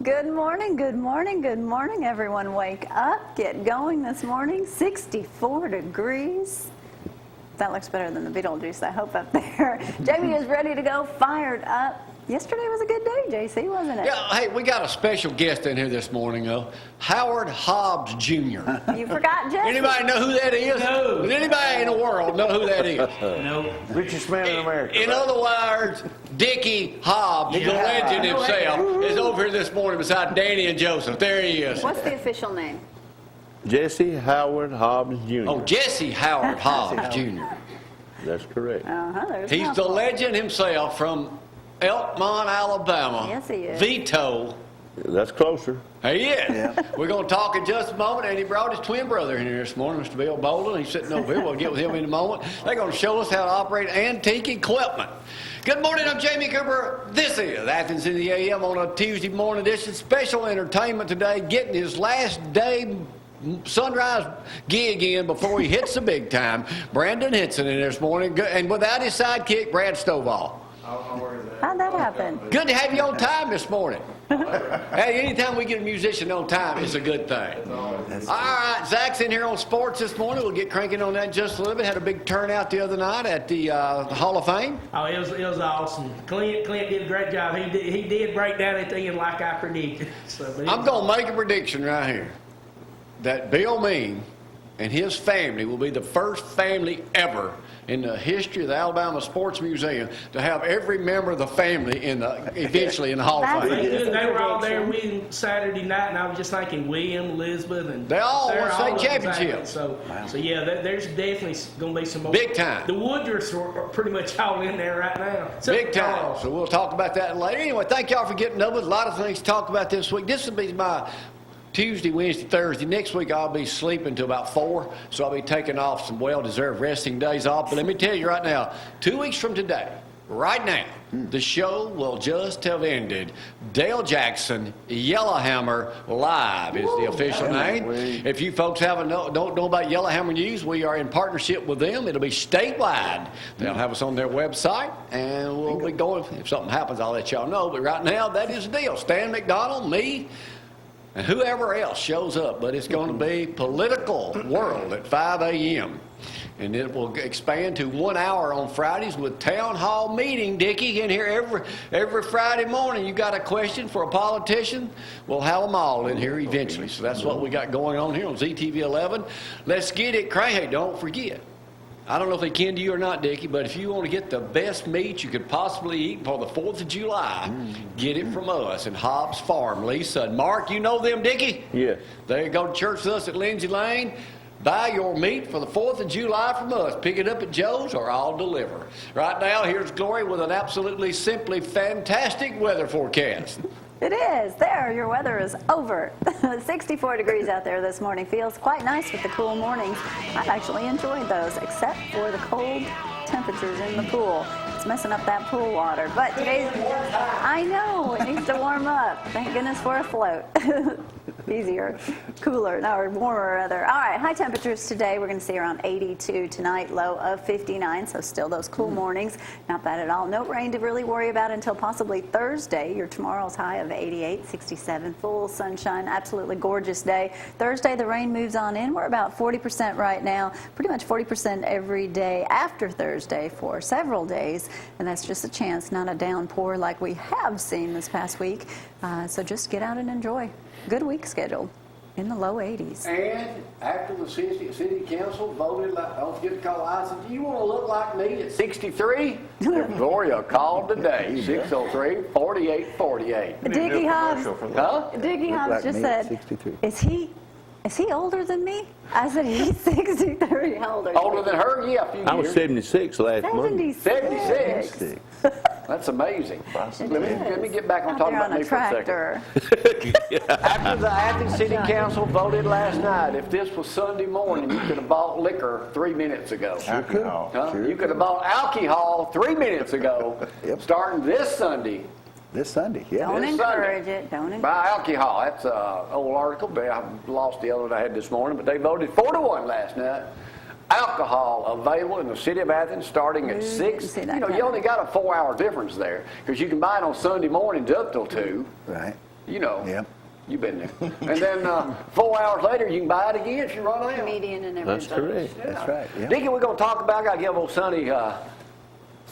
Good morning, good morning, good morning, everyone. Wake up, get going this morning. 64 degrees. That looks better than the Beetlejuice, I hope, up there. Jamie is ready to go, fired up. Yesterday was a good day, JC, wasn't it? Yeah, hey, we got a special guest in here this morning, though. Howard Hobbs Jr. You forgot, Jesse? Anybody know who that is? No. Does anybody in the world know who that is? No. Richest man in America. In other words, Dickey Hobbs, the legend himself, is over here this morning beside Danny and Joseph. There he is. What's the official name? Jesse Howard Hobbs Jr. Oh, Jesse Howard Hobbs Jr. That's correct. There's He's the mouthful. legend himself from Elkmont, Alabama. Yes, he is. Vito. That's closer. He is. We're going to talk in just a moment, and he brought his twin brother in here this morning, Mr. Bill Boldin. He's sitting over here. We'll get with him in a moment. They're going to show us how to operate antique equipment. Good morning, I'm Jamie Cooper. This is Athens in the AM on a Tuesday morning edition. Special entertainment today, getting his last day sunrise gig in before he hits the big time. Brandon Henson in this morning, and without his sidekick, Brad Stovall. How'd that happen? Good to have you on time this morning. Hey, anytime we get a musician on time, it's a good thing. All right, Zack's in here on sports this morning. We'll get cranking on that just a little bit. Had a big turnout the other night at the Hall of Fame. Oh, it was awesome. Clint did a great job. He did break down at the end like I predicted. I'm going to make a prediction right here that Bill Mean and his family will be the first family ever in the history of the Alabama Sports Museum to have every member of the family eventually in the Hall of Fame. They were all there with him Saturday night, and I was just thinking William, Elizabeth, and they all won state championships. championship. So yeah, there's definitely going to be some more. Big time. The Woodruffs are pretty much all in there right now. Big time. So we'll talk about that later. Anyway, thank y'all for getting up with a lot of things to talk about this week. This will be my Tuesday, Wednesday, Thursday. Next week I'll be sleeping till about 4, so I'll be taking off some well-deserved resting days off. But let me tell you right now, 2 weeks from today, right now, the show will just have ended. Dale Jackson, Yellowhammer Live is the official name. If you folks don't know about Yellowhammer News, we are in partnership with them. It'll be statewide. They'll have us on their website, and we'll be going. If something happens, I'll let y'all know. But right now, that is the deal. Stan McDonald, me, and whoever else shows up, but it's going to be Political World at 5 a.m. And it will expand to 1 hour on Fridays with Town Hall Meeting. Dickey, in here every Friday morning. You got a question for a politician? We'll have them all in here eventually. So that's what we got going on here on ZTV 11. Let's get it cranky. Hey, don't forget. I don't know if they can to you or not, Dickey, but if you want to get the best meat you could possibly eat for the 4th of July, get it from us at Hobbs Farm, Lisa and Mark. You know them, Dickey? Yeah. They go to church with us at Lindsay Lane. Buy your meat for the 4th of July from us. Pick it up at Joe's or I'll deliver. Right now, here's Glory with an absolutely simply fantastic weather forecast. It is. There, your weather is over. 64 degrees out there this morning. Feels quite nice with the cool mornings. I've actually enjoyed those, except for the cold temperatures in the pool. It's messing up that pool water. But today's, I know, it needs to warm up. Thank goodness for a float. Easier, cooler, or warmer rather. All right, high temperatures today. We're going to see around 82 tonight, low of 59, so still those cool mornings. Not bad at all. No rain to really worry about until possibly Thursday. Your tomorrow's high of 88, 67, full sunshine, absolutely gorgeous day. Thursday, the rain moves on in. We're about 40% right now, pretty much 40% every day after Thursday for several days, and that's just a chance, not a downpour like we have seen this past week. So just get out and enjoy. Good week scheduled in the low 80s. And after the city council voted, don't forget to call I said, do you want to look like me at 63? Gloria called today, 603-4848. Dickey Hobbs, Dickey Hobbs like just me at said, 63. is he older than me? I said, he's 63. How old are you? Older than her? Yeah, a few years. I was 76 last month. 76. That's amazing. Let me get back on talking about me for a second. After the Athens City Council voted last night, if this was Sunday morning, you could have bought liquor 3 minutes ago. Alcohol. You could have bought alcohol 3 minutes ago, starting this Sunday. This Sunday, yeah. Don't This encourage Sunday. it. Don't encourage Buy alcohol. That's an old article. I lost the other that I had this morning, but they voted 4-1 last night. Alcohol available in the city of Athens starting at 6. You only got a 4-hour difference there because you can buy it on Sunday mornings up till 2. Right. You know. Yeah. You've been there. And then 4 hours later, you can buy it again if you run out. Median and everything. That's correct. Yeah. That's right, yeah. Dickey, we're going to talk about, I got to give old Sonny shout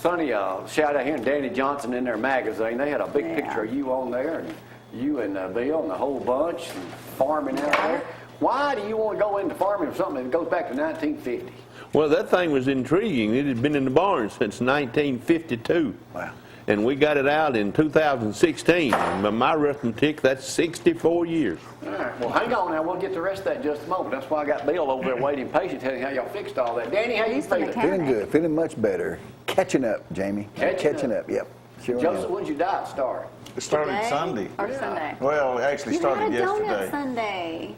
out here, and Danny Johnson in their magazine. They had a big Yeah. picture of you on there, and you and Bill and the whole bunch, and farming out there. Why do you want to go into farming or something that goes back to 1950? Well, that thing was intriguing. It had been in the barn since 1952. Wow. And we got it out in 2016. And my arithmetic, that's 64 years. All right, well, hang on now. We'll get the rest of that in just a moment. That's why I got Bill over there waiting patient, telling you how y'all fixed all that. Danny, how you He's the feeling? mechanic. Feeling good, feeling much better. Catching up, Jamie. Catching up. Yep. Sure Joseph, am. when's your diet start? It started Today Sunday. Or Sunday? Well, it actually You started had a donut yesterday. Sunday.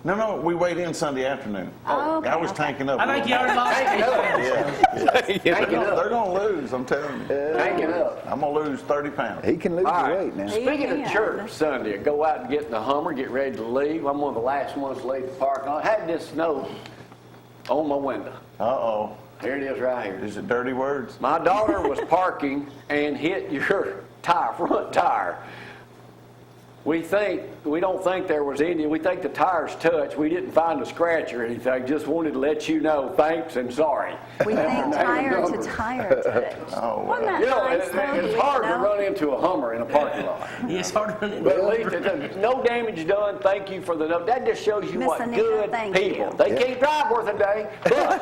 No, we weighed in Sunday afternoon. Oh, okay, I was okay. tanking up. I think you already lost Hang it up. Yeah. Hang it up. They're going to lose, I'm telling you. Hang it up. I'm going to lose 30 pounds. He can lose All the right. weight now. Speaking of Yeah. church Sunday, I go out and get in the Hummer, get ready to leave. I'm one of the last ones to leave the parking lot. I had this note on my window. Uh-oh. Here it is right here. Is it dirty words? My daughter was parking and hit your front tire. We don't think there was any. We think the tires touched. We didn't find a scratch or anything. Just wanted to let you know, thanks and sorry. We think tire to tire today. Oh, Wasn't that You know, nice, though? it's hard to run into a Hummer in a parking lot. It's hard to run But into. at least no damage done. Thank you for the note. That just shows you Miss what Anita, good thank people. you. They can't drive worth a day, but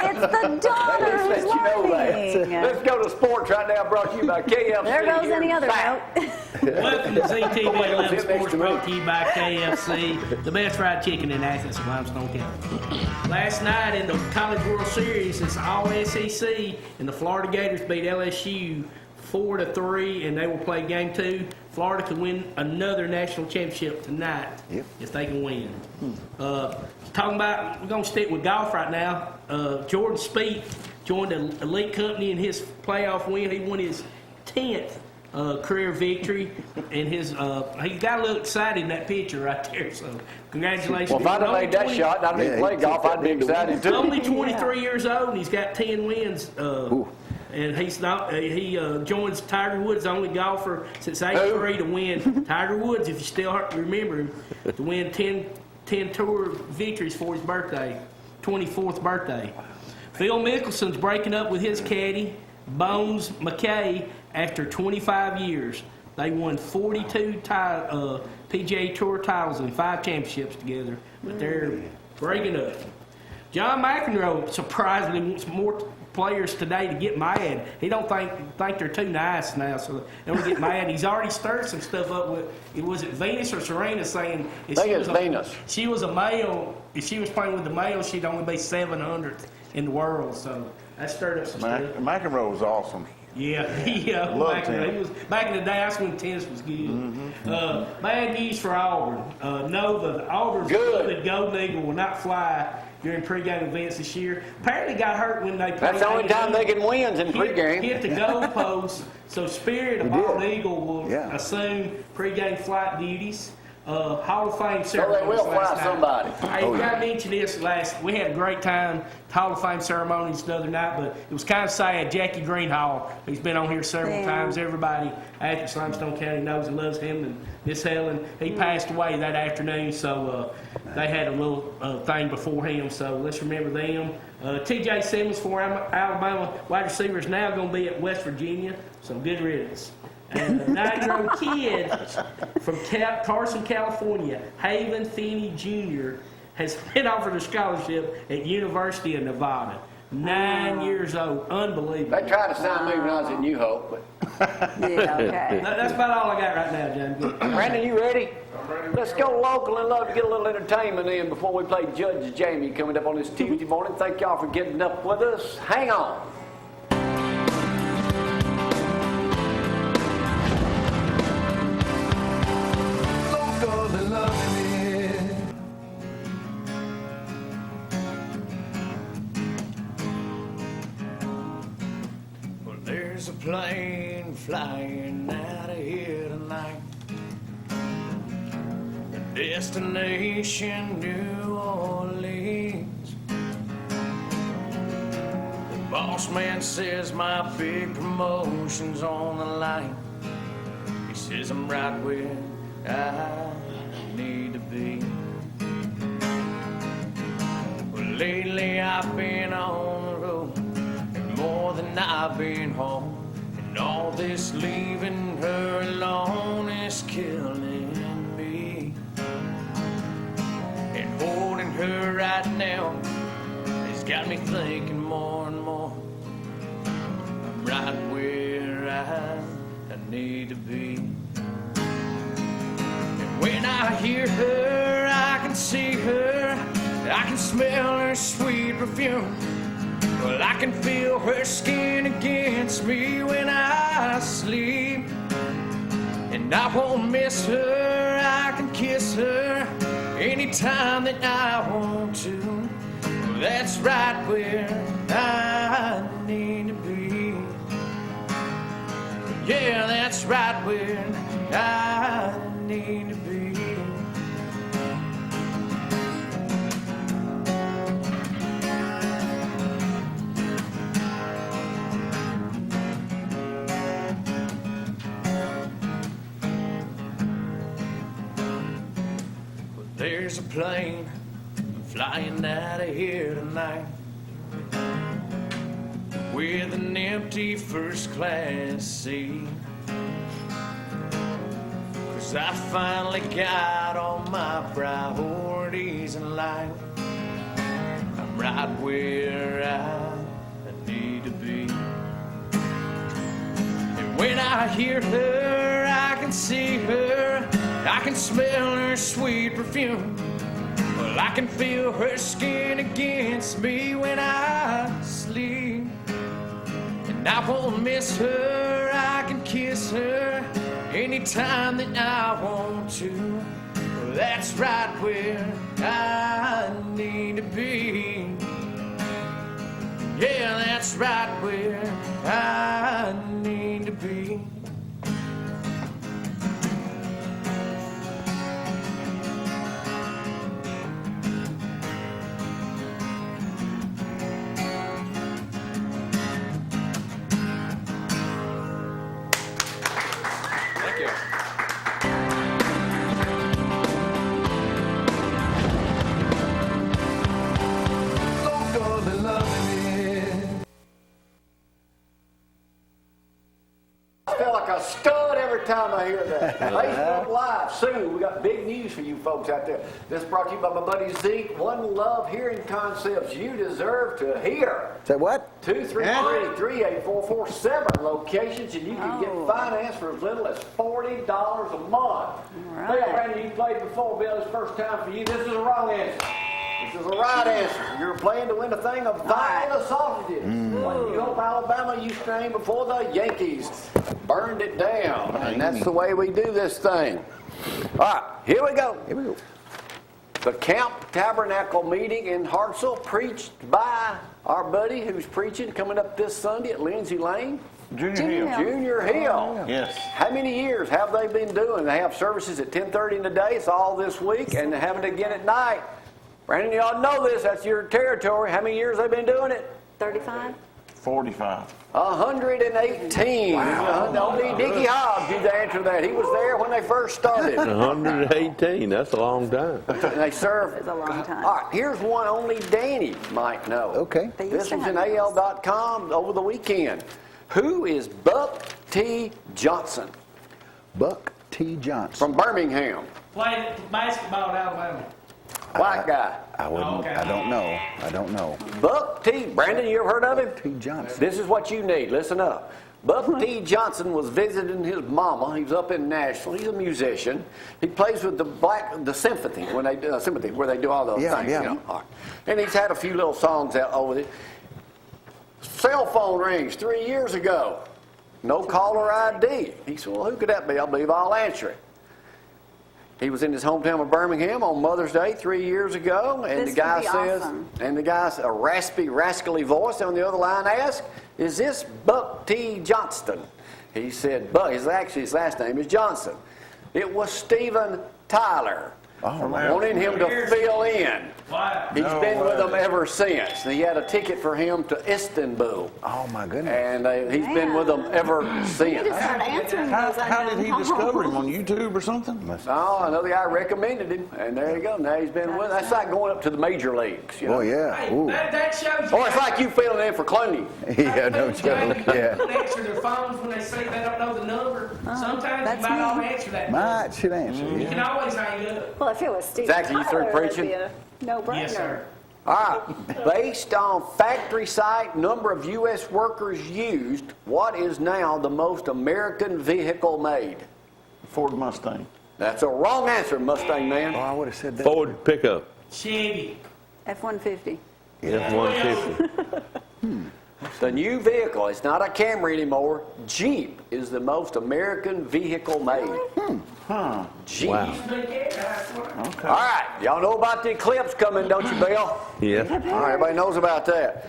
It's the daughter let's let who's you know that. learning. Let's go to sports right now. Brought to you by KFC. There goes here any in other South. note. Welcome to ZTV Sit 11 next Sports, to me. brought to you by KFC, the best fried chicken in Athens and Limestone County. Last night in the College World Series, it's all SEC, and the Florida Gators beat LSU 4-3, and they will play game 2. Florida can win another national championship tonight if they can win. Talking about, we're going to stick with golf right now. Jordan Spieth joined an elite company in his playoff win. He won his 10th career victory, and his he got a little excited in that picture right there. So congratulations. Well, if I'd have Only made that 20 shot, I'd Yeah, have he played golf. took I'd be that into excited too. Only 23 years old, and he's got 10 wins. And he's not. He joins Tiger Woods, the only golfer since '83 to win. Tiger Woods, if you still remember him, to win 10 tour victories for his birthday, 24th birthday. Phil Mickelson's breaking up with his caddy, Bones McKay, after 25 years. They won 42 PGA Tour titles and 5 championships together, but they're breaking up. John McEnroe surprisingly wants more players today to get mad. He don't think they're too nice now, so they don't get mad. He's already stirred some stuff up with, was it Venus or Serena saying if I think it's Venus. she was a male, if she was playing with the male, she'd only be 700th in the world, so that stirred up some stuff. McEnroe was awesome. Yeah, Loved back in, him. he was, back in the day, that's when tennis was good. Bad news for Auburn. Nova, Auburn's Good. beloved Golden Eagle will not fly during pregame events this year. Apparently got hurt when they played. That's the only time they can win in Hit pregame. the goalpost. So Spirit of He did. Bald Eagle will Yeah. assume pregame flight duties. Hall of Fame So ceremony. they will fly somebody. I got to mention this we had a great time, Hall of Fame ceremonies the other night, but it was kind of sad. Jackie Greenhall, who's been on here several times, everybody at Limestone County knows and loves him, and Miss Helen, he passed away that afternoon, so they had a little thing before him, so let's remember them. T.J. Simmons for Alabama wide receiver is now going to be at West Virginia, so good riddance. And a 9-year-old kid from Carson, California, Haven Finney Jr., has been offered a scholarship at University of Nevada. 9 years old. Unbelievable. They tried to sign me when I was at New Hope, but Yeah, okay. That's about all I got right now, John. Brandon, you ready? Let's go local and love to get a little entertainment in before we play Judge Jamie coming up on this Tuesday morning. Thank y'all for getting up with us. Hang on. Local and loving it. Well, there's a plane flying out of here tonight. Destination New Orleans. The boss man says my big promotion's on the line. He says I'm right where I need to be. Well, lately I've been on the road, and more than I've been home. And all this leaving her alone is killing me. And holding her right now has got me thinking more and more. I'm right where I need to be. And when I hear her, I can see her, I can smell her sweet perfume. Well, I can feel her skin against me when I sleep. And I won't miss her, I can kiss her anytime that I want to. Well, that's right where I need to be. Yeah, that's right where I need to be. There's a plane flying out of here tonight with an empty first class seat. 'Cause I finally got all my priorities in line. I'm right where I need to be. And when I hear her, I can see her, I can smell her sweet perfume. Well, I can feel her skin against me when I sleep. And I won't miss her, I can kiss her anytime that I want to. Well, that's right where I need to be. Yeah, that's right where I need to be. I feel like a stud every time I hear that. Facebook Live soon. We got big news for you folks out there. This brought to you by my buddy Zeke. One Love Hearing Concepts. You deserve to hear. Say what? 233-38447 locations, and you can get finance for as little as $40 a month. Right. Bill, Brandon, you played before. Bill, it's first time for you. This is the wrong answer. This is the right answer. You're playing to win a thing of Viola sausages. When you hope Alabama used to name before the Yankees burned it down. And that's the way we do this thing. All right, here we go. Here we go. The Camp Tabernacle meeting in Hartselle, preached by our buddy who's preaching coming up this Sunday at Lindsay Lane. Junior Hill. Junior Hill. Yes. How many years have they been doing? They have services at 10:30 in the day. It's all this week, and they're having it again at night. Brandon, you all know this. That's your territory. How many years have they been doing it? 35? 45. 118. Wow. Only Dickey Hobbs knew the answer to that. He was there when they first started. 118, that's a long time. And they serve. It's a long time. All right, here's one only Danny might know. Okay. They used This to was have in those. AL.com over the weekend. Who is Buck T. Johnson Buck T. Johnson. from Birmingham? Played basketball at Alabama. White guy. I wouldn't. Okay. I don't know. I don't know. Buck T. Brandon, you ever heard of him? T. Johnson. This is what you need. Listen up. Buck T. Johnson was visiting his mama. He was up in Nashville. He's a musician. He plays with the symphony when they do symphony, where they do all those Yeah, things. yeah. You know. All right. And he's had a few little songs out over it. Cell phone rings 3 years ago. No caller ID. He said, "Well, who could that be? I believe I'll answer it." He was in his hometown of Birmingham on Mother's Day 3 years ago, and This the guy would be says, awesome. and the guy's a raspy, rascally voice on the other line asked, "Is this Buck T. Johnston?" He said, "Buck." His last name is Johnson. It was Stephen Tyler. wanting him to fill in. Wow. He's been with them ever since. And he had a ticket for him to Istanbul. Oh, my goodness. And he's been with them ever You since. just start answering those. How did he discover him, on YouTube or something? Oh, I know the guy recommended him, and there you go. Now he's been with. That's like going up to the major leagues. You know? Oh, yeah. Hey, Ooh. that shows you. Or it's like you filling in for Clooney. Yeah, no joke. Yeah. People don't answer their phones when they say they don't know the number. Sometimes that's you might me. not answer that. Might should answer. You Yeah. can always hang up. Well, if it was Steve Zack, are you through Tyler, preaching? it'd be a no-brainer. Yes, sir. All right. Based on factory site, number of U.S. workers used, what is now the most American vehicle made? Ford Mustang. That's a wrong answer, Mustang Oh, man. I would have said that. Ford pickup, Chevy. F-150. F-150. The new vehicle, it's not a Camry anymore. Jeep is the most American vehicle made. Jeep. Wow. Okay. All right. Y'all know about the eclipse coming, don't you, Bill? Yeah. All right, everybody knows about that.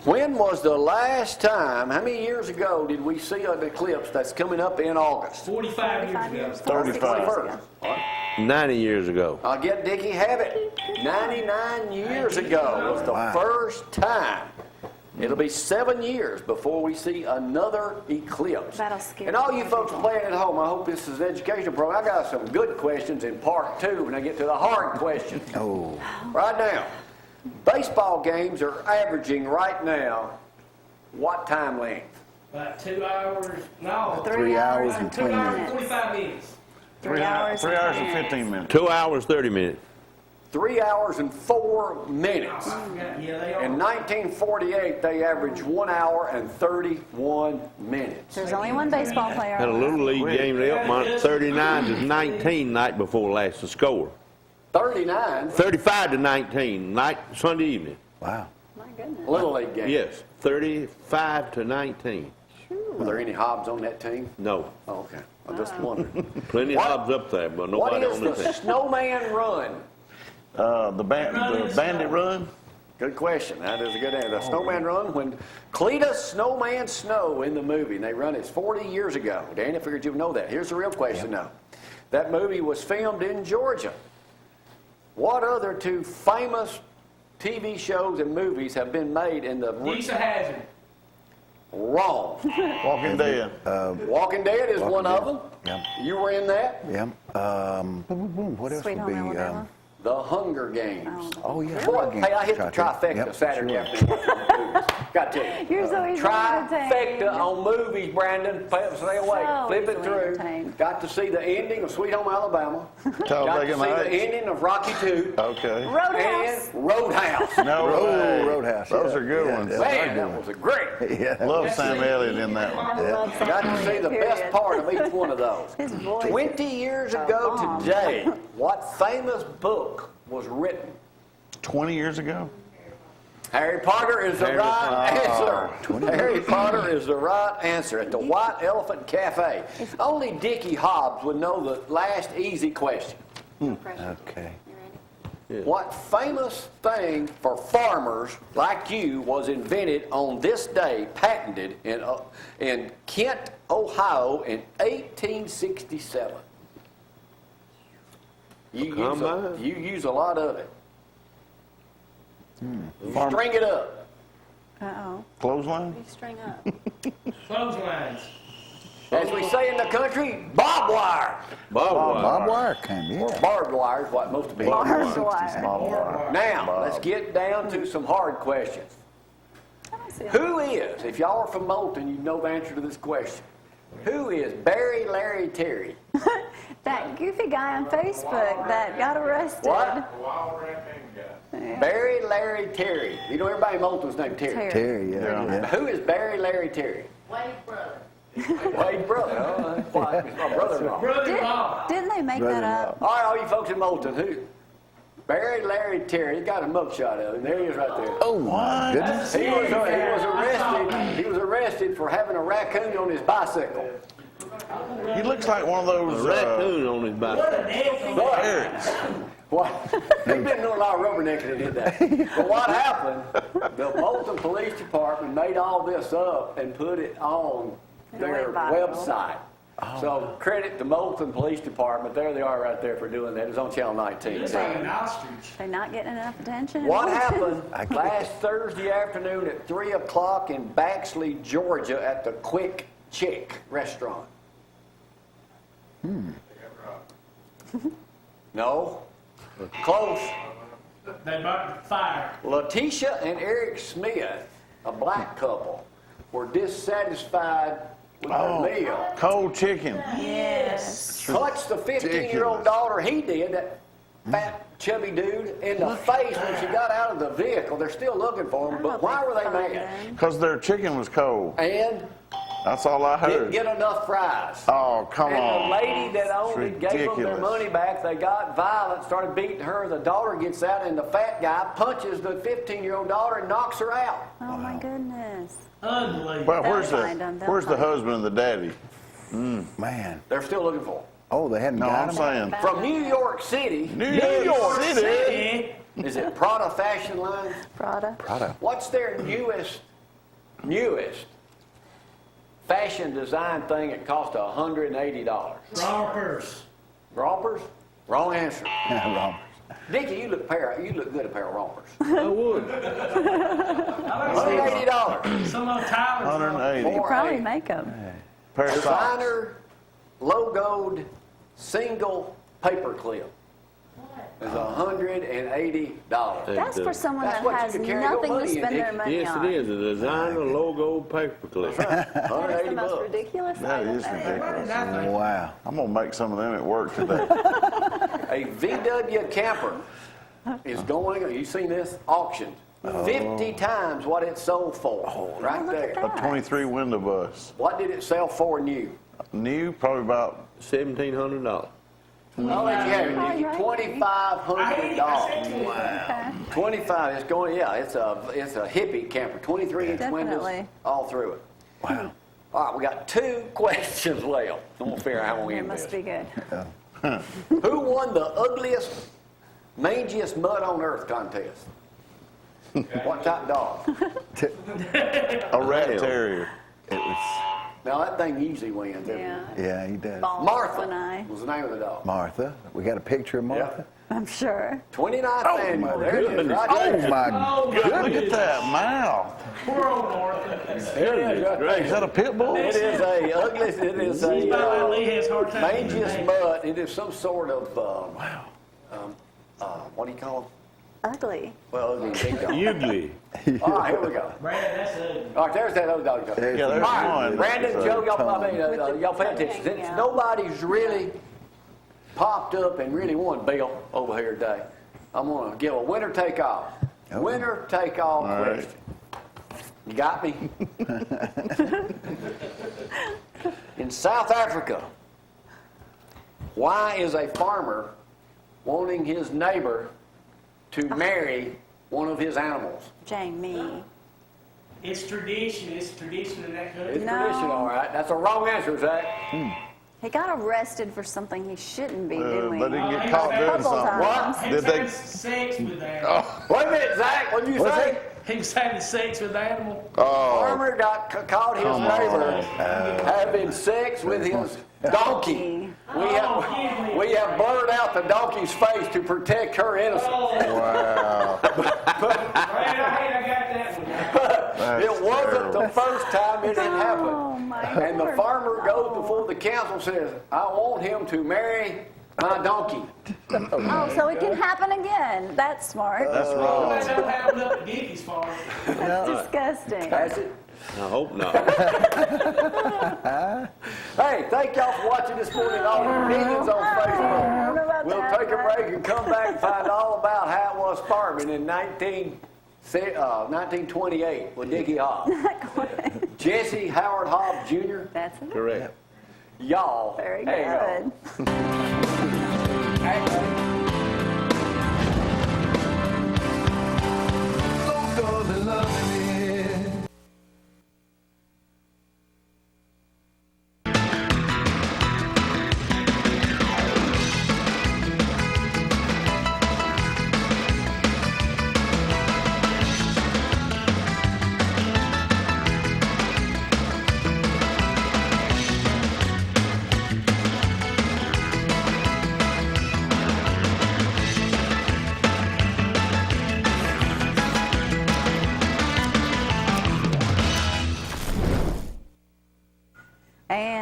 When was the last time, how many years ago did we see an eclipse that's coming up in August? 45 years ago. 35. 90 years ago. I'll get Dickey have it. 99 years ago was the Wow. first time. It'll be 7 years before we see another eclipse. That'll scare And all you people. folks playing at home, I hope this is an educational program. I got some good questions in part 2 when I get to the hard questions. Oh, Right now, baseball games are averaging right now what time length? About 2 hours. No. 3 hours and 2 20 hours and minutes. 45 minutes. 3 hours. 3 hours and 15 minutes. 2 hours, 30 minutes. 3 hours and 4 minutes. Yeah, they are. In 1948, they averaged 1 hour and 31 minutes. There's only one baseball player. Had a little league game in Elkmont, 39 to 19 night before last the score. 39, 35 to 19 night Sunday evening. wow. My goodness. Little League game. Yes, 35 to 19. Were there any Hobbs on that team? No, Oh, okay. I'm just wondering. plenty of What- Hobbs up there, but What nobody is on the the team. snowman run? The Bandit Run. Good question. That is a good answer. The snowman run, when Cletus Snowman Snow in the movie, and they run it 40 years ago. Danny, I figured you'd know that. Here's the real question now. That movie was filmed in Georgia. What other two famous TV shows and movies have been made in the Dukes of Hazzard. wrong? Walking Dead. Walking Dead is one of them. Yep. You were in that. Yeah. What else Sweet would Home be? Alabama. The Hunger Games. Oh, yeah. Boy, Hunger hey, I hit Games. the Gotcha. trifecta Yep, Saturday sure. afternoon. Got to. You're so easily Trifecta entertained. on movies, Brandon. Stay away. So Flip it easily through. entertained. Got to see the ending of Sweet Home Alabama. Got to Talladega see the Nights. ending of Rocky II. Okay. Roadhouse. And Roadhouse. No way. Roadhouse, Those yeah. are good Yeah, ones. yeah. Man, that was a great. Yeah. Love Sam Elliott in that one. I love Sam Got to see Elliott, the best period. part of each one of those. His voice. 20 years a ago bomb. today, what famous book was written? 20 years ago? Harry Potter is the Harry right Potter. answer. Harry Potter is the right answer at the White Elephant Cafe. Only Dickey Hobbs would know the last easy question. Okay. What famous thing for farmers like you was invented on this day, patented in Kent, Ohio in 1867? Combine? You use a lot of it. Farm- String it up. Uh-oh. Clothesline? You string up. Clotheslines. As we say in the country, barbed wire. Bob Wire came, yeah. Barbed wire is what most people Barbed wire. Now, let's get down to some hard questions. I don't see it. Who is, if y'all are from Moulton, you know the answer to this question. Who is Barry Larry Terry? That goofy guy on Facebook that got arrested. What? Barry Larry Terry. You know everybody in Moulton's named Terry. Terry, yeah. Who is Barry Larry Terry? Wade's brother. Wade's brother. Oh, that's why. It's my brother-in-law. Brother-in-law. Didn't they make that up? All right, all you folks in Moulton, who? Barry Larry Terry. He got a mugshot of him. There he is right there. Oh, my goodness. He was arrested for having a raccoon on his bicycle. He looks like one of A those. raccoon on his back. What? He'd been doing a lot of rubbernecking and did that. But what happened, the Moulton Police Department made all this up and put it on their went viral. website. So credit the Moulton Police Department. There they are right there for doing that. It was on Channel 19. It's like an ostrich. They're not getting enough attention. What happened last Thursday afternoon at 3 o'clock in Baxley, Georgia at the Quick Chick restaurant? No. Close. They burnt the fire. Letitia and Eric Smith, a black couple, were dissatisfied with their meal. Cold chicken. Yes. Touched the 15-year-old daughter, he did, that fat, chubby dude, in the face when she got out of the vehicle. They're still looking for him, but why were they mad? Because their chicken was cold. And That's all I didn't heard. get enough fries. Oh, come And on. the lady that owned it It's gave them their ridiculous. money back. They got violent, started beating her. The daughter gets out, and the fat guy punches the 15-year-old daughter and knocks her out. Oh my goodness. Unbelievable. Well, They'll where's find 'em, they'll the find 'em. husband and the daddy? Man. They're still looking for him. Oh, they hadn't No, got I'm him? saying From New York City, New York City. is it Prada Fashion Line? Prada. Prada. What's their newest fashion design thing that cost $180? Rompers. Rompers? Wrong answer. Wrong. Dickey, you look good at a pair of rompers. I would. $180 Some of Tyler's. 180. You for probably a make them. Pair of socks. designer logoed single paper clip. Is $180. That's for someone That's that what you has can carry your nothing to money in, spend their Dick. money Yes, on. it is. A designer logo paperclip. That's the 180 most bucks. ridiculous That item is ever. ridiculous. Wow. I'm going to make some of them at work today. A VW camper is going, you seen this? Auctioned. 50 times what it sold for. Right look at there. that. A 23 window bus. What did it sell for new? New, probably about $1,700. I'll let you have it, Nicky. Right. $2,500. Okay. 25. It's going. Yeah, it's a hippie camper. 23-inch windows Definitely. all through it. Wow. All right, we got 2 questions left. I'm gonna figure out how we It end must this. be good. Who won the ugliest, mangiest mud on earth contest? What type of dog? a rat terrier. It was Now that thing usually wins. doesn't it? Yeah. Yeah, he does. Ball Martha one eye. was the name of the dog. Martha. We got a picture of Martha? I'm sure. 29th annual. There it is. goodness. Right Oh, there. my Oh, my Look at goodness. that mouth. Poor old Martha. There it is. Right there. Is that a pit bull? It is a ugliest. It is a He's about like Lee has a hard time. mangiest mud. It is some sort of what do you call them? Ugly. Well, ugly and big dog. Ugly. All right, here we go. Brad, that's ugly. All right, there's that other dog. There's Yeah, there's All right, one. Brandon, Joe, With y'all pay the attention. hanging Since out. nobody's really popped up and really won Bill over here today, I'm going to give a winner take all. Oh. Winner take all All right. question. You got me? In South Africa, why is a farmer wanting his neighbor to marry one of his animals? Jamie. It's tradition. It's tradition in that country. It's No. tradition, all right. That's a wrong answer, Zach. He got arrested for something he shouldn't be They doing. didn't get caught doing Couple something. times. He Did was they? having sex with the animal. Oh, Wait a minute, Zach. What did you What's say? that? He was having sex with the animal. Farmer got caught his Come neighbor having sex with his donkey. We have blurred out the donkey's face to protect her innocence. wow. Brad, I got that one. That's It wasn't the first time it had Oh, happened. my And the Lord. farmer goes before the council says, I want him to marry my donkey. Oh, so it can happen again. That's smart. That's That wrong. never happened up at Dickey's farm. That's disgusting. That's it. I hope not. Hey, thank y'all for watching this morning. All the opinions on Facebook. We'll take a break and come back and find all about how it was farming in 1928 with Dickey Hobbs. Jesse Howard Hobbs Jr. That's it. Correct. Y'all. Very hang good. on.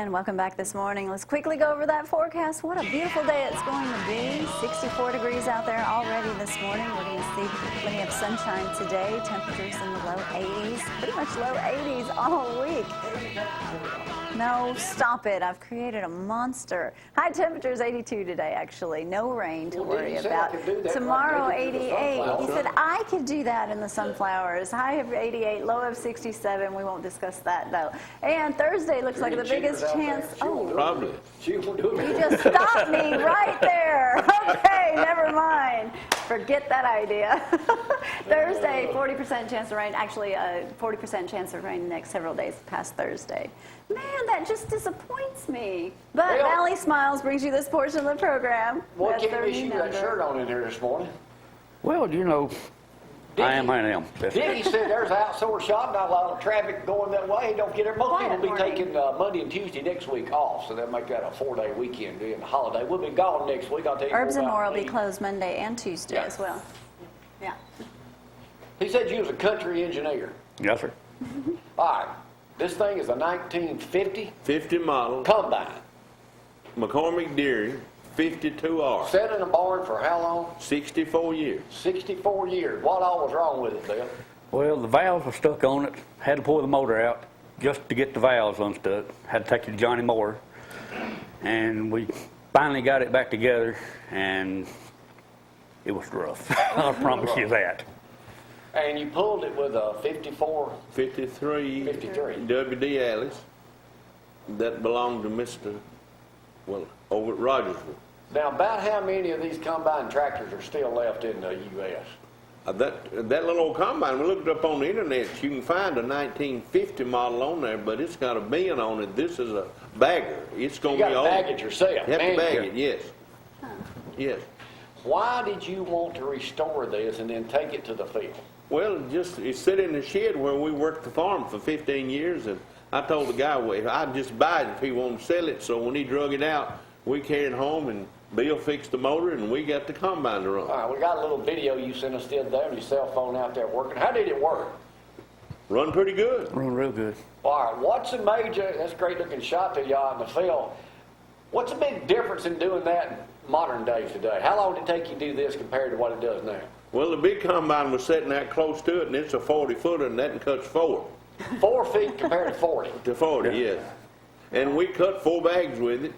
And welcome back this morning. Let's quickly go over that forecast. What a beautiful day it's going to be. 64 degrees out there already this morning. We're going to see plenty of sunshine today. Temperatures in the low 80s. Pretty much low 80s all week. No, stop it. I've created a monster. High temperatures 82 today, actually. No rain to worry about. Tomorrow, 88. He said I could do that in the sunflowers. High of 88, low of 67. We won't discuss that, though. And Thursday looks like the biggest chance. Oh, Probably. She won't do it. you just stopped me right there. Okay, never mind. Forget that idea. Thursday, 40% chance of rain. Actually, 40% chance of rain the next several days past Thursday. Man, that just disappoints me. But Well- Valley Smiles brings you this portion of the program. What That's can't their we new shoot that number. shirt on in here this morning? Well, you know, I am. Dickey said there's an outsourced shop, not a lot of traffic going that way. Don't get it. Most Quiet people will be morning. taking Monday and Tuesday next week off, so they'll make that a 4-day weekend during the holiday. We'll be gone next week. I'll tell you Herbs and about More will be me. closed Monday and Tuesday Yeah. as well. Yeah. He said you was a country engineer. Yes, sir. All right. This thing is a 1950 50 model, combine. McCormick Dairy, 52R, Set in a barn for how long? 64 years. 64 years. What all was wrong with it, Bill? Well, the valves were stuck on it. Had to pull the motor out just to get the valves unstuck. Had to take it to Johnny Moore. And we finally got it back together, and it was rough. I promise you that. And you pulled it with a 54, 53 53. WD Alice that belonged to Mr. Well, over at Rogersville. Now, about how many of these combine tractors are still left in the U.S.? That little old combine, we looked up on the internet, you can find a 1950 model on there, but it's got a bin on it. This is a bagger. It's You going to got be to old. bag it yourself. You have to manually. bag it, yes. Yes. Why did you want to restore this and then take it to the field? Well, it sit in the shed where we worked the farm for 15 years, and I told the guy, well, I'd just buy it if he wanted to sell it. So when he drug it out, we carried it home, and Bill fixed the motor, and we got the combine to run. All right, we got a little video you sent us the other day on your cell phone out there working. How did it work? Run pretty good. Run real good. All right, what's the major, that's a great looking shot that y'all in the field. What's the big difference in doing that in modern days today? How long did it take you to do this compared to what it does now? Well, the big combine was sitting that close to it, and it's a 40-footer, and that cuts 4 4 feet compared to 40. to 40, yes. And we cut 4 bags with it,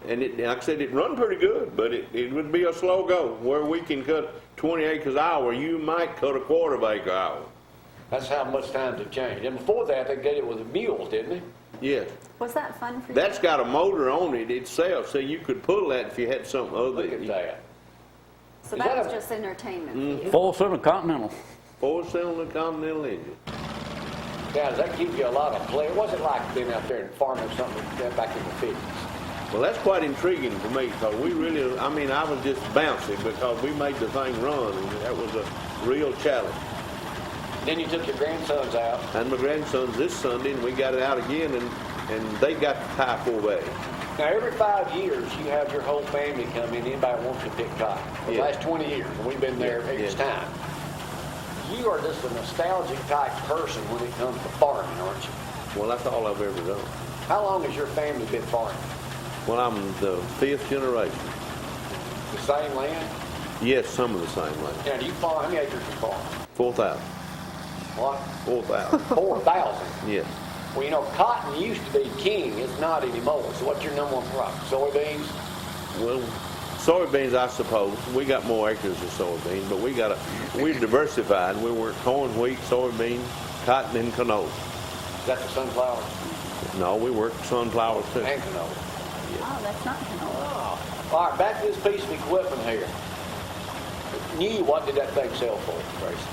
and like I said, it run pretty good, but it would be a slow go. Where we can cut 20 acres an hour, you might cut a quarter of acre an hour. That's how much times have changed. And before that, they did it with mules, didn't they? Yes. Was that fun for you? That's got a motor on it itself, so you could pull that if you had something other. Look at that. So Is that that was a- just entertainment for you. 4-cylinder Continental. 4-cylinder Continental engine. Now, does that give you a lot of play? What's it like being out there and farming something back in the 50s? Well, that's quite intriguing for me, because we really, I was just bouncy because we made the thing run, and that was a real challenge. Then you took your grandsons out. And my grandson's this Sunday, and we got it out again, and they got the tie 4 bags. Now, every 5 years, you have your whole family come in. Anybody wants to pick cotton. For the Yeah. last 20 years, and we've been there each Yeah. time. You are just a nostalgic type person when it comes to farming, aren't you? Well, that's all I've ever done. How long has your family been farming? Well, I'm the 5th generation. The same land? Yes, some of the same land. Now, do you farm? How many acres do you farm? 4,000. What? 4,000. 4,000. Yes. Well, you know, cotton used to be king. It's not anymore. So what's your number one crop? Soybeans? Well, soybeans, I suppose. We got more acres of soybeans, but we're diversified. We work corn, wheat, soybeans, cotton, and canola. Is that the sunflowers? No, we work sunflowers too. And canola. Oh, that's not canola. Oh. All right, back to this piece of equipment here. New, what did that thing sell for, Tracy?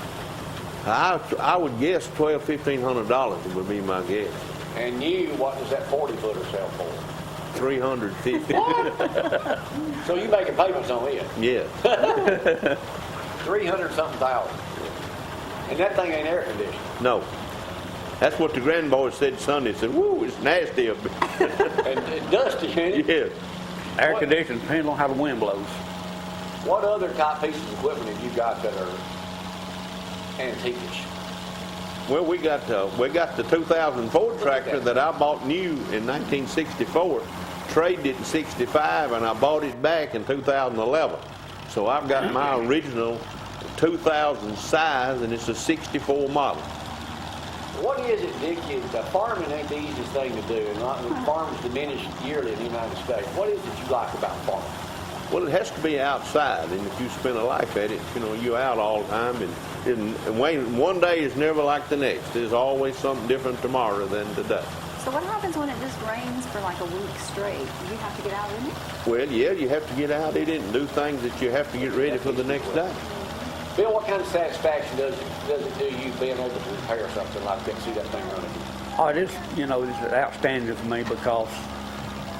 I would guess $1,200-1,500 would be my guess. And new, what does that 40-footer sell for? $350. So you making payments on it? Yes. 300-something thousand. And that thing ain't air conditioned. No. That's what the grandboy said Sunday. Said, "Woo, it's nasty up here." And dusty, ain't it? Yes. Air conditioning depends on how the wind blows. What other type pieces of equipment have you got that are antiquish? Well, we got the 2004 tractor that I bought new in 1964, traded it in 65, and I bought it back in 2011. So I've got my original 2000 size, and it's a 64 model. What is it, Dickey? The farming ain't the easiest thing to do, and when farms diminish yearly in the United States. What is it you like about farming? Well, it has to be outside, and if you spend a life at it, you know, you're out all the time, and one day is never like the next. There's always something different tomorrow than today. So what happens when it just rains for like a week straight? Do you have to get out in it? Well, yeah, you have to get out in it and do things that you have to get ready for the next day. Bill, what kind of satisfaction does it do you being able to repair something like that, see that thing running? Oh, it is, you know, it's outstanding for me because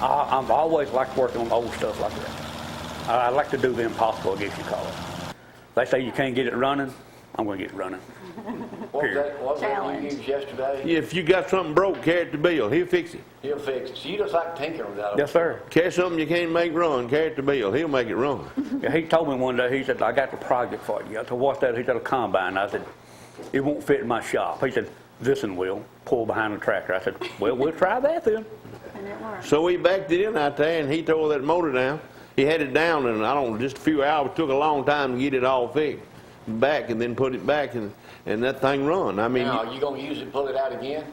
I've always liked working on old stuff like that. I like to do the impossible, I guess you call it. They say you can't get it running, I'm going to get it running. What was that you used yesterday? If you got something broke, carry it to Bill. He'll fix it. He'll fix it. So you just like tinkering with that? Yes, sir. Catch something you can't make run, carry it to Bill. He'll make it run. Yeah, he told me one day, he said, I got the project for you. I said, what's that? He said, a combine. I said, it won't fit in my shop. He said, this one will. Pull behind the tractor. I said, well, we'll try that then. And it works. So we backed it in out there, and he tore that motor down. He had it down in, I don't know, just a few hours. It took a long time to get it all fixed. Back, and then put it back, and that thing run. I mean, now, are you going to use it and pull it out again?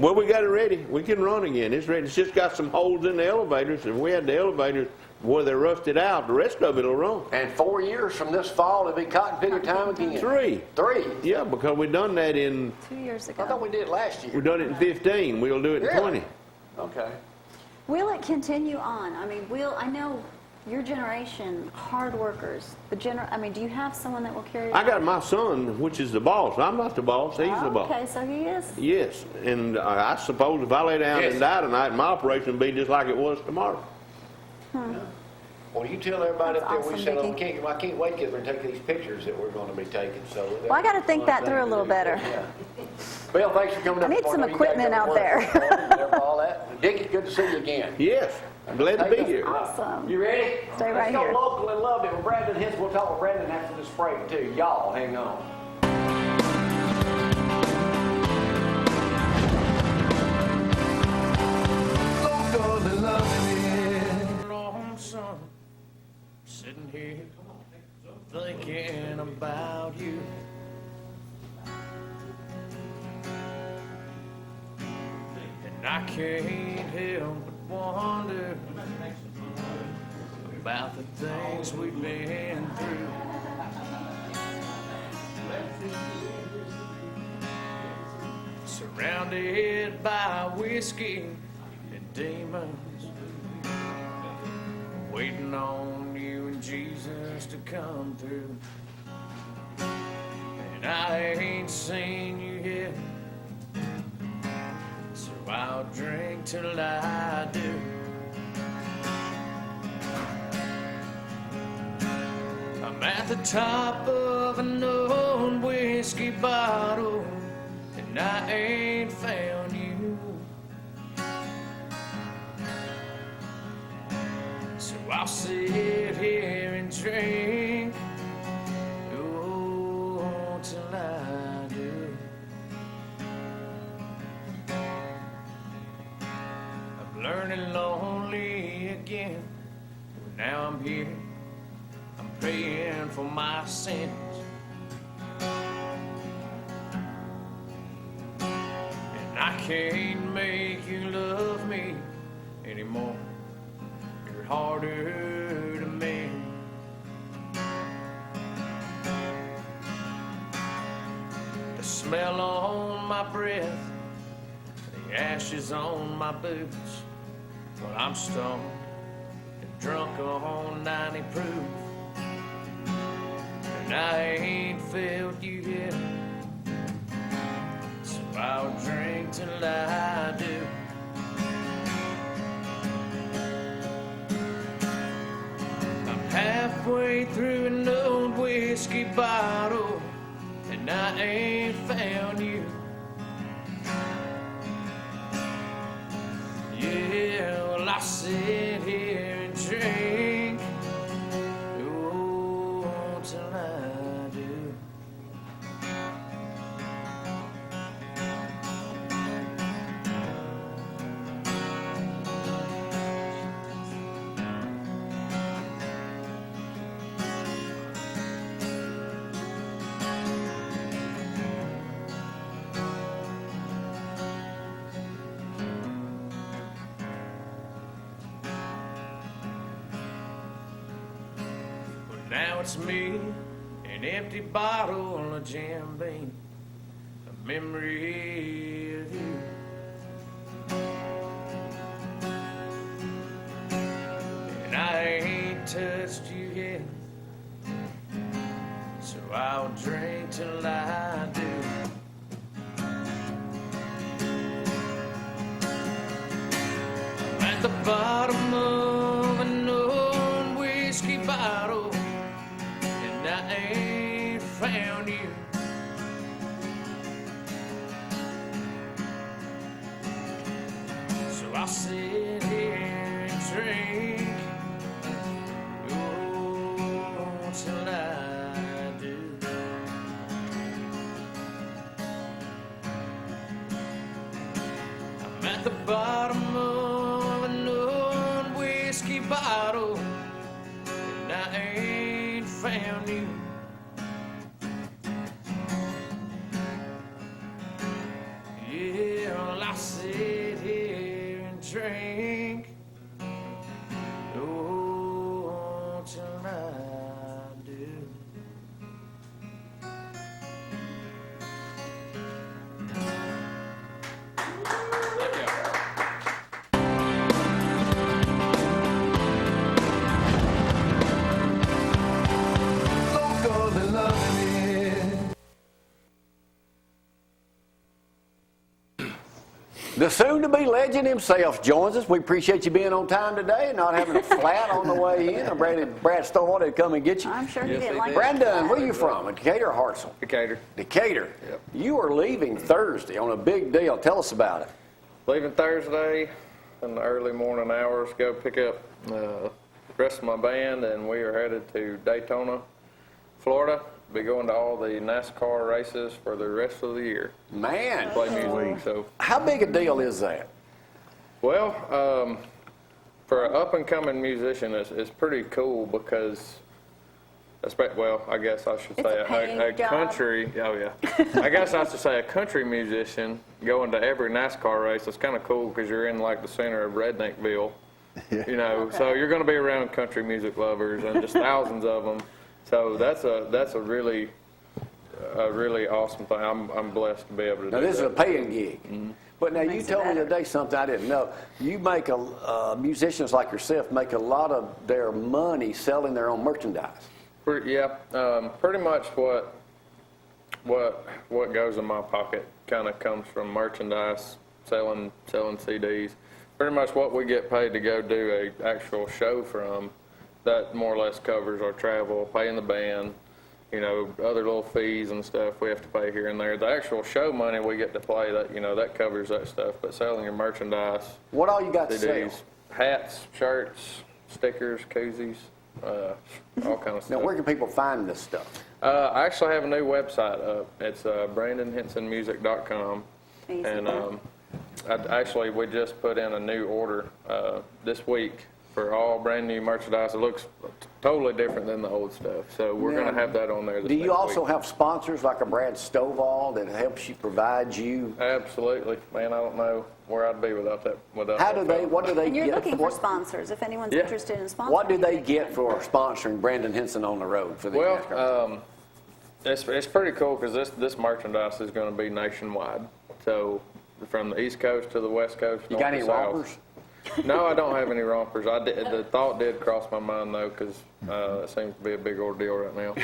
Well, we got it ready. We can run again. It's ready. It's just got some holes in the elevators. If we had the elevators where they're rusted out, the rest of it will run. And 4 years from this fall, it'll be cotton picking time again? 3. 3? Yeah, because we done that in, 2 years I thought ago. we did it last year. we done it in 15. We'll do it in Really? 20. Okay. Will it continue on? I mean, I know your generation, hard workers, I mean, do you have someone that will carry it I on? got my son, which is the boss. I'm not the boss. He's the boss. Okay, so he is. Yes, and I suppose if I lay down Yes. and die tonight, my operation would be just like it was tomorrow. Well, you tell everybody That's up there awesome, we said, Dickey. I can't wait to get there and take these pictures that we're going to be taking. So Well, I got to think that through a little better. Yeah. Bill, thanks for coming up. I need some know you equipment gotta go out to work there. and all that. Dickey, good to see you again. Yes, I'm glad to be here. Awesome. You ready? Stay right Let's here. go local and love it with Brandon Henson. We'll talk with Brandon after this break, too. Y'all, hang on. Local and loving. Lonesome, sitting here thinking about you. And I can't help but wonder about the things we've been through. Surrounded by whiskey and demons, waiting on you and Jesus to come through. And I ain't seen you yet, so I'll drink till I do. I'm at the top of an old whiskey bottle, and I ain't found you. So I'll sit here and drink, oh, till I do. I'm learning lonely again. Now I'm here, I'm praying for my sins. And I can't make you love me anymore. You're harder to mend. The smell on my breath, the ashes on my boots. Well, I'm stoned and drunk on 90 proof, and I ain't felt you yet, so I'll drink till I do. I'm halfway through an old whiskey bottle, and I ain't found you. Yeah, well, I sit here and drink, oh, till I do. it's me, an empty bottle of Jim Beam, a memory of you. And I ain't touched you yet, so I'll drink till I do. I'm at the bottom of an old whiskey bottle, and I ain't found you. So I'll sit here and drink, oh, till I do. I'm at the bottom of an old whiskey bottle, and I ain't found you. Yeah, well, I sit here and drink, oh, till I do. Local and loving it. The soon-to-be legend himself joins us. We appreciate you being on time today and not having a flat on the way in. Brad Stowell had to come and get you. I'm sure he Yes, didn't he like did. Brandon, where are you from? Decatur or Hartselle? Decatur. Decatur. Yep. You are leaving Thursday on a big deal. Tell us about it. Leaving Thursday in the early morning hours, go pick up the rest of my band, and we are headed to Daytona, Florida. Be going to all the NASCAR races for the rest of the year. Man, Play music. So, how big a deal is that? well, for an up-and-coming musician, it's pretty cool because, well, I guess I should It's say a paying job. country. Oh yeah, I guess I should say a country musician going to every NASCAR race. It's kind of cool because you're in like the center of Redneckville, you know. So you're going to be around country music lovers and just thousands of them. So that's a really awesome thing. I'm blessed to be able to Now, do this is a that. paying gig. But now, you Makes it told me better. today something I didn't know. You make musicians like yourself make a lot of their money selling their own merchandise. Pretty much what goes in my pocket kind of comes from merchandise, selling CDs. Pretty much what we get paid to go do a actual show from, that more or less covers our travel, paying the band, you know, other little fees and stuff we have to pay here and there. The actual show money we get to play, that, you know, that covers that stuff. But selling your merchandise, What all you got to sell? CDs, hats, shirts, stickers, koozies, all kind of stuff. Now, where can people find this stuff? I actually have a new website up. It's BrandonHensonMusic.com. Easy. And we just put in a new order this week for all brand new merchandise. It looks totally different than the old stuff. So we're going to have that on there this Do you next also week. have sponsors like a Brad Stovall that helps you provide you? Absolutely. Man, I don't know where I'd be without that. How do they? What do they And you're get? looking for What, sponsors, if anyone's Yeah. interested in sponsoring. what do they you, get for sponsoring Brandon Henson on the road for the NASCAR? Well, it's pretty cool because this merchandise is going to be nationwide. So from the East Coast to the West Coast, You north got to any south. rompers? No, I don't have any rompers. The thought did cross my mind though, because it seems to be a big ordeal right now.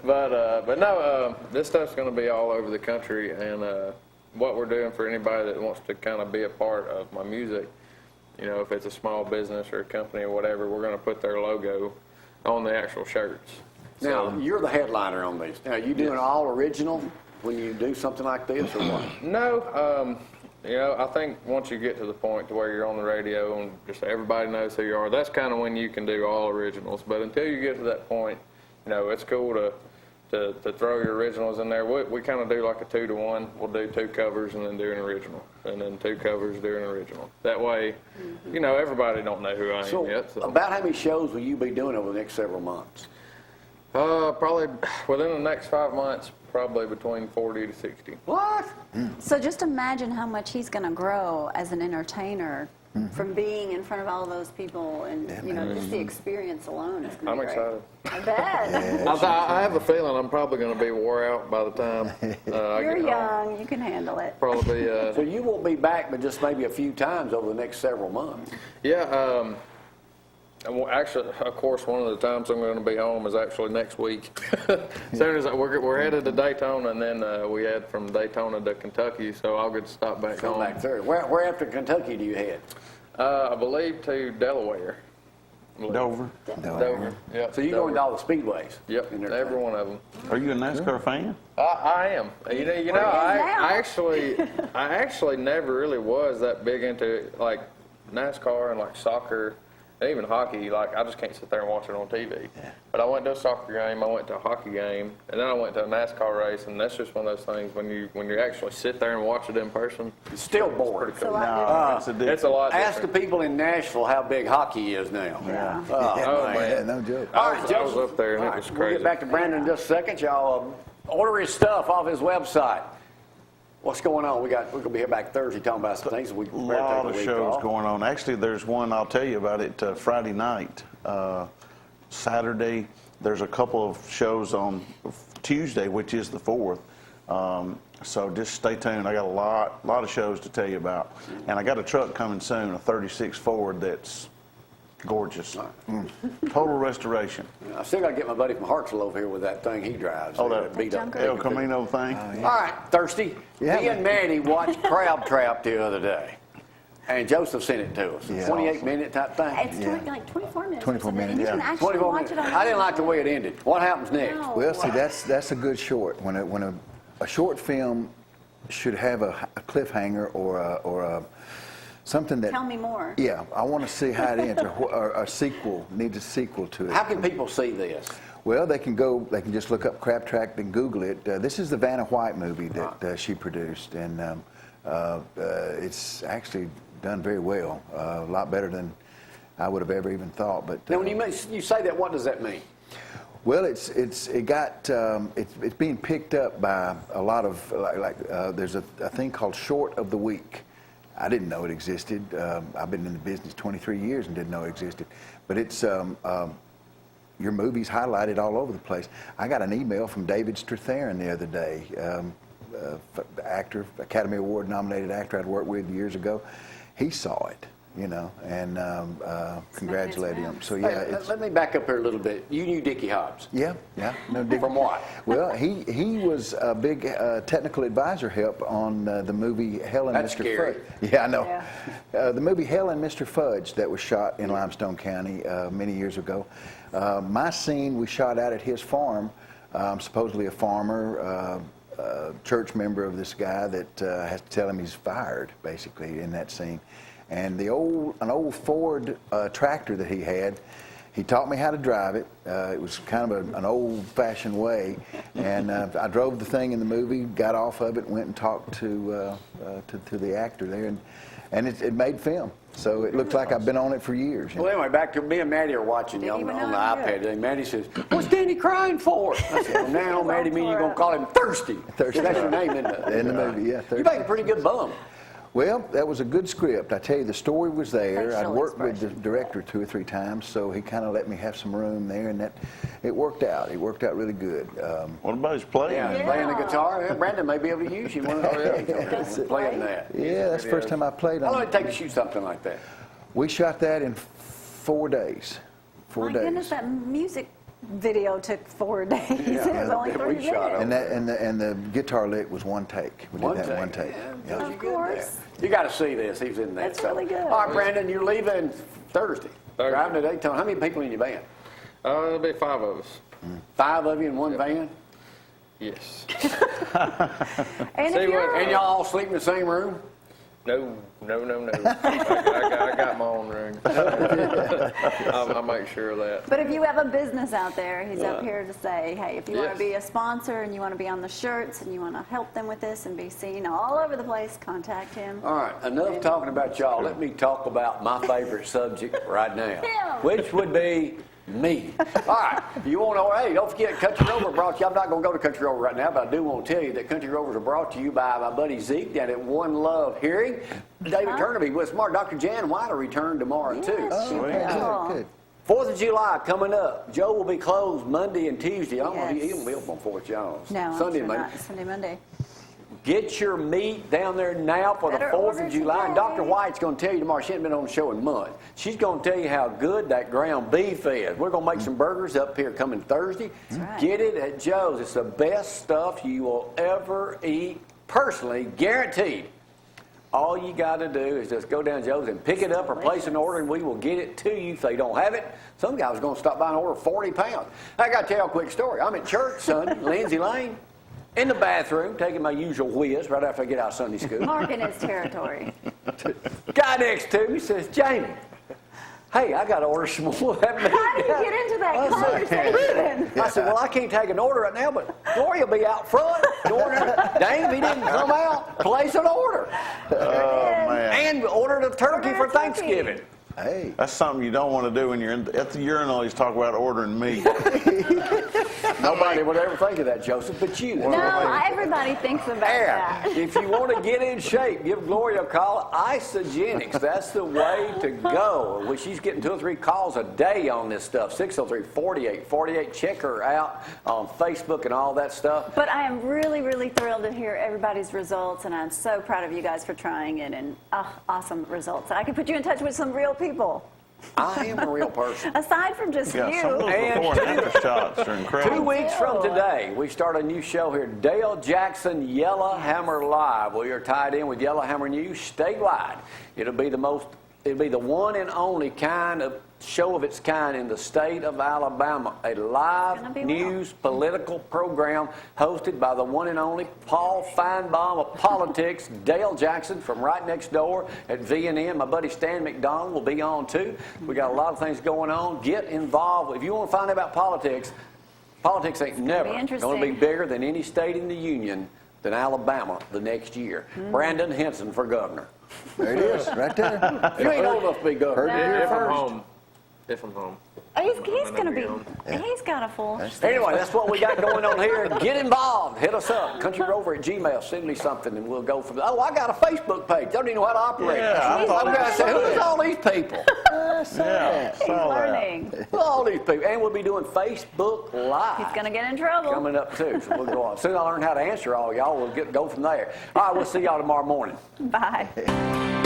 but no, this stuff's going to be all over the country, and what we're doing for anybody that wants to kind of be a part of my music, you know, if it's a small business or a company or whatever, we're going to put their logo on the actual shirts. Now, So- you're the headliner on these. Now, you doing all original when you do something like this, or what? No, you know, I think once you get to the point to where you're on the radio and just everybody knows who you are, that's kind of when you can do all originals. But until you get to that point, you know, it's cool to throw your originals in there. We kind of do like a 2-to-1. We'll do 2 covers and then do an original, and then 2 covers, do an original. That way, you know, everybody don't know who I am So, yet. So. about how many shows will you be doing over the next several months? Probably within the next 5 months, probably between 40 to 60. What? So just imagine how much he's going to grow as an entertainer from being in front of all those people, and just the experience alone is going to be great. I'm excited. I bet. I have a feeling I'm probably going to be wore out by the time You're young. You can handle it. Probably. So you won't be back, but just maybe a few times over the next several months. Yeah. Well, actually, of course, one of the times I'm going to be home is actually next week. As soon as we're headed to Daytona, and then we head from Daytona to Kentucky, so I'll get to stop back Come home. back through. Where after Kentucky do you head? I believe to Delaware. Dover. Dover. Yep. So you go into all the speedways? Yep. and Every everything. one of them. Are you a NASCAR fan? I am. You know. now. I actually never really was that big into like NASCAR and like soccer. And even hockey, like I just can't sit there and watch it on TV. Yeah. But I went to a soccer game, I went to a hockey game, and then I went to a NASCAR race, and that's just one of those things when you actually sit there and watch it in person. It's still boring. It's a lot different. It's a lot Ask the different. people in Nashville how big hockey is now. Yeah. Oh man, Yeah, no joke. All right, I was Joseph. up there and All it right, was We'll crazy. get back to Brandon in just a second. Y'all order his stuff off his website. What's going on? We're gonna be here back Thursday talking about some things. We A lot of shows going on. Actually, there's one, I'll tell you about it, Friday night. Saturday, there's a couple of shows on Tuesday, which is the 4th. So just stay tuned. I got a lot of shows to tell you about. And I got a truck coming soon, a 36 Ford that's gorgeous. Total restoration. I still got to get my buddy from Hartsville over here with that thing he drives. Oh, that beat up junker. El Camino thing. All right, Thirsty. Yeah, Me and Maddie watched Crab Trap the other day. And Joseph sent it to us. Yeah. 28-minute type thing. It's like 24 minutes. 24 isn't it? And minutes, you can yeah. actually 24 watch minutes. it on I didn't like the way it ended. What happens next? No. Well, see, that's a good short. When a short film should have a cliffhanger or a something that. Tell me more. Yeah, I want to see how it ends, or a sequel. Needs a sequel to it. How can people see this? Well, they can just look up Crab Track and Google it. This is the Vanna White movie that she produced, and it's actually done very well. A lot better than I would have ever even thought. But Now, when you say that, what does that mean? well, it's being picked up by a lot of there's a thing called Short of the Week. I didn't know it existed. I've been in the business 23 years and didn't know it existed. But it's your movie's highlighted all over the place. I got an email from David Strathairn the other day, actor, Academy Award nominated actor I'd worked with years ago. He saw it, and congratulated him. So yeah, Hey, let me back up here a little bit. You knew Dickey Hobbs. yeah, no Dick. From what? Well, he was a big technical advisor help on the movie Hell and That's Mr. scary. Fudge. Yeah, I know. Yeah. The movie Hell and Mr. Fudge that was shot in Limestone County many years ago. My scene we shot out at his farm. I'm supposedly a farmer, church member of this guy that has to tell him he's fired, basically, in that scene. And an old Ford tractor that he had, he taught me how to drive it. It was kind of an old-fashioned way. And I drove the thing in the movie, got off of it, went and talked to the actor there, and it made film. So it looked like I've been on it for years. Well, anyway, back to me and Maddie are watching Didn't on the even know I iPad. knew. And Maddie says, "What's Danny crying for?" I said, "Well, now, Maddie, mean you're gonna call him Thirsty? Thirsty. That's your name In the movie, yeah, You Thirsty. make a pretty good bum. Well, that was a good script. I tell you, the story was there. I'd Facial worked with the expression. director 2 or 3 times, so he kind of let me have some room there, and it worked out. It worked out really good. What about his playing? Yeah, playing the guitar. Yeah, Brandon may be able to use you one of those days. Playing that. Yeah, that's the first time I played How long on did it. it take to shoot something like that? We shot that in 4 days. 4 My days. goodness, that music video took 4 days. It was only Yeah, 30 we shot minutes. And the guitar lick was one take. We did that in one take. Yeah, Of you good course. there. You got to see this. He's in that. That's really good. All right, Brandon, you're leaving Thursday. Thursday. Driving to Daytona. How many people in your van? There'll be 5 of us. 5 of you in one van? Yes. And See if you're, And y'all all sleep in the same room? No. I got my own room. I'll make sure of that. but if you have a business out there, he's up here to say, hey, if you want Yes. to be a sponsor and you want to be on the shirts and you want to help them with this and be seen all over the place, contact him. All right, enough talking about y'all. Let me talk about my favorite subject right now, Yeah. which would be Me. All right. You want to, hey, don't forget Country Rover brought you. I'm not going to go to Country Rover right now, but I do want to tell you that Country Rovers are brought to you by my buddy Zeke down at One Love Hearing. David Turner will be with us tomorrow. Dr. Jan White will return tomorrow, too. Good. 4th of July coming up. Joe will be closed Monday and Tuesday. I don't know if he won't be open on 4th of July. No, Sunday, sure Monday. not. Sunday, Monday. Get your meat down there now for Better the 4th order of July. today. And Dr. White's going to tell you tomorrow. She hasn't been on the show in months. She's going to tell you how good that ground beef is. We're going to make some burgers up here coming Thursday. That's right. Get it at Joe's. It's the best stuff you will ever eat, personally, guaranteed. All you got to do is just go down to Joe's and pick it up or place an order, and we will get it to you if they don't have it. Some guy's going to stop by and order 40 pounds. I got to tell you a quick story. I'm at church Sunday, Lindsay Lane, in the bathroom, taking my usual whiz right after I get out of Sunday school. Marking his territory. Guy next to me says, Jamie, hey, I got to order some more of that meat. How do you get into that conversation? I said, well, I can't take an order right now, but Gloria will be out front. Dang, if he didn't come out, place an order. Oh, man. And order the turkey Order for a turkey. Thanksgiving. Hey. That's something you don't want to do when you're at the urinal. You talk about ordering meat. Nobody would ever think of that, Joseph, but you. No, everybody thinks about that. If you want to get in shape, give Gloria a call. Isogenics, that's the way to go. Well, she's getting 2 or 3 calls a day on this stuff. 603-4848. Check her out on Facebook and all that stuff. But I am really, really thrilled to hear everybody's results, and I'm so proud of you guys for trying it, and awesome results. I can put you in touch with some real people. I am a real person. Aside from just Yeah, some of you. those before and after shots are 2 incredible. weeks from today, we start a new show here, Dale Jackson Yellowhammer Live. We are tied in with Yellowhammer News statewide. It'll be the one and only kind of show of its kind in the state of Alabama. A live news political program hosted by the one and only Paul Feinbaum of Politics, Dale Jackson from right next door at V&M. My buddy Stan McDonald will be on too. We got a lot of things going on. Get involved. If you want to find out about politics ain't never going to be bigger than any state in the union than Alabama the next year. Brandon Henson for governor. There it is, right there. You ain't old enough to be governor. Heard it here If I'm first. home. If I'm home. He's going to be, he's got a full. Anyway, that's what we got going on here. Get involved. Hit us up. CountryRover@gmail. Send me something and we'll go from there. Oh, I got a Facebook page. I don't even know how to operate. Yeah, I thought I'm going to say, who's all these people? Yeah, He's saw that. learning. Who are all these people? And we'll be doing Facebook Live. He's going to get in trouble. Coming up too. So we'll go on. As soon as I learn how to answer all y'all, we'll go from there. All right, we'll see y'all tomorrow morning. Bye.